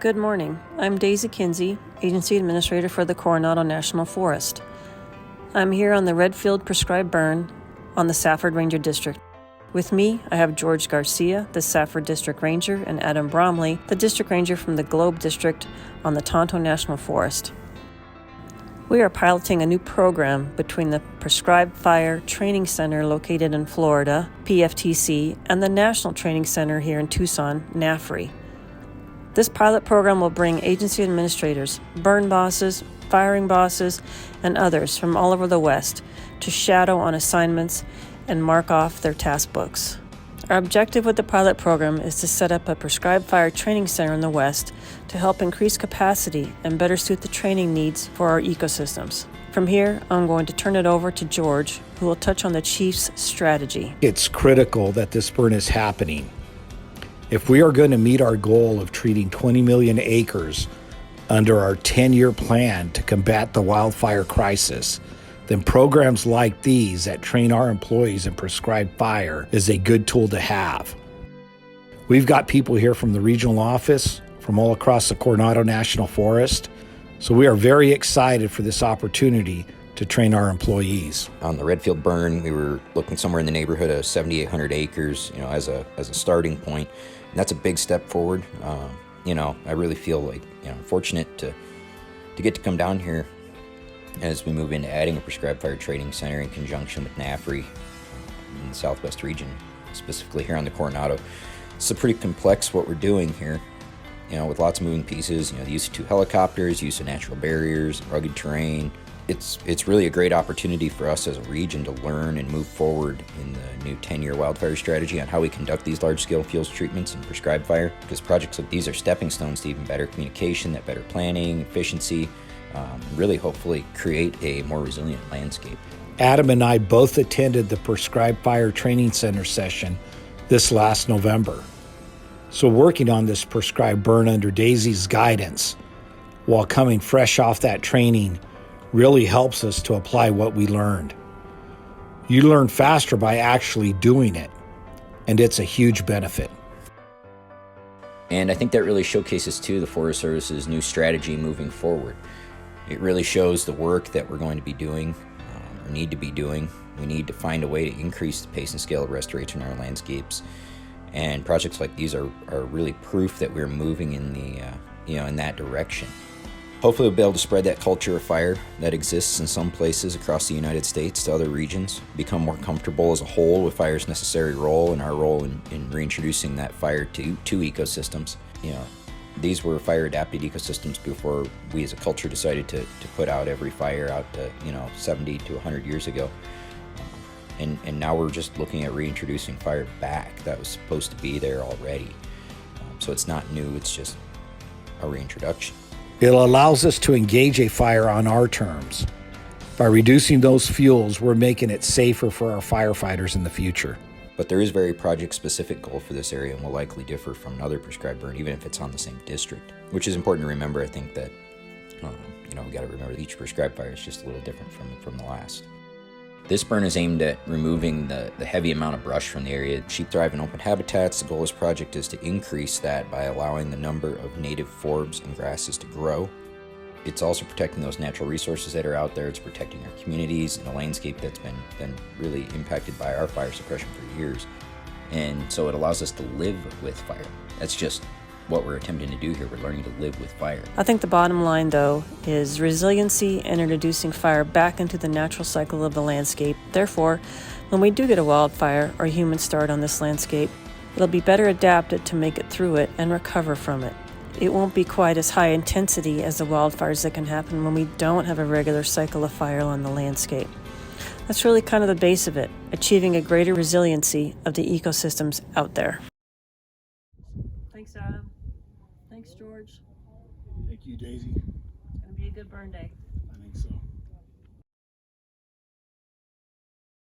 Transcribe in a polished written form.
Good morning. I'm Daisy Kinsey, Agency Administrator for the Coronado National Forest. I'm here on the Redfield prescribed burn on the Safford Ranger District. With me, I have George Garcia, the Safford District Ranger, and Adam Bromley, the District Ranger from the Globe District on the Tonto National Forest. We are piloting a new program between the Prescribed Fire Training Center located in Florida, PFTC, and the National Training Center here in Tucson, NAFRI. This pilot program will bring agency administrators, burn bosses, firing bosses, and others from all over the West to shadow on assignments and mark off their task books. Our objective with the pilot program is to set up a prescribed fire training center in the West to help increase capacity and better suit the training needs for our ecosystems. From here, I'm going to turn it over to George, who will touch on the Chief's strategy. It's critical that this burn is happening. If we are going to meet our goal of treating 20 million acres under our 10-year plan to combat the wildfire crisis, then programs like these that train our employees in prescribed fire is a good tool to have. We've got people here from the regional office, from all across the Coronado National Forest, so we are very excited for this opportunity to train our employees. On the Redfield burn, we were looking somewhere in the neighborhood of 7,800 acres, as a starting point. And that's a big step forward. I really feel like, fortunate to get to come down here as we move into adding a prescribed fire training center in conjunction with NAFRI in the Southwest region, specifically here on the Coronado. It's pretty complex what we're doing here, with lots of moving pieces, the use of 2 helicopters, use of natural barriers, rugged terrain. It's really a great opportunity for us as a region to learn and move forward in the new 10-year wildfire strategy on how we conduct these large-scale fuels treatments and prescribed fire, because projects like these are stepping stones to even better communication, that better planning, efficiency, really hopefully create a more resilient landscape. Adam and I both attended the Prescribed Fire Training Center session this last November. So working on this prescribed burn under Daisy's guidance while coming fresh off that training really helps us to apply what we learned. You learn faster by actually doing it, and it's a huge benefit. And I think that really showcases, too, the Forest Service's new strategy moving forward. It really shows the work that we're going to be doing, or need to be doing. We need to find a way to increase the pace and scale of restoration in our landscapes. And projects like these are really proof that we're moving in in that direction. Hopefully we'll be able to spread that culture of fire that exists in some places across the United States to other regions, become more comfortable as a whole with fire's necessary role and our role in reintroducing that fire to ecosystems. These were fire-adapted ecosystems before we as a culture decided to put out every fire out to 70 to 100 years ago. And now we're just looking at reintroducing fire back. That was supposed to be there already. So it's not new, it's just a reintroduction. It allows us to engage a fire on our terms. By reducing those fuels, we're making it safer for our firefighters in the future. But there is a very project-specific goal for this area and will likely differ from another prescribed burn, even if it's on the same district, which is important to remember. I think that, we got to remember that each prescribed fire is just a little different from the last. This burn is aimed at removing the heavy amount of brush from the area. Sheep thrive in open habitats. The goal of this project is to increase that by allowing the number of native forbs and grasses to grow. It's also protecting those natural resources that are out there. It's protecting our communities and a landscape that's been really impacted by our fire suppression for years. And so it allows us to live with fire. That's just what we're attempting to do here. We're learning to live with fire. I think the bottom line, though, is resiliency and introducing fire back into the natural cycle of the landscape. Therefore, when we do get a wildfire or human start on this landscape, it'll be better adapted to make it through it and recover from it. It won't be quite as high intensity as the wildfires that can happen when we don't have a regular cycle of fire on the landscape. That's really kind of the base of it, achieving a greater resiliency of the ecosystems out there. Thanks, Adam. Thanks, George. Thank you, Daisy. It's going to be a good burn day. I think so.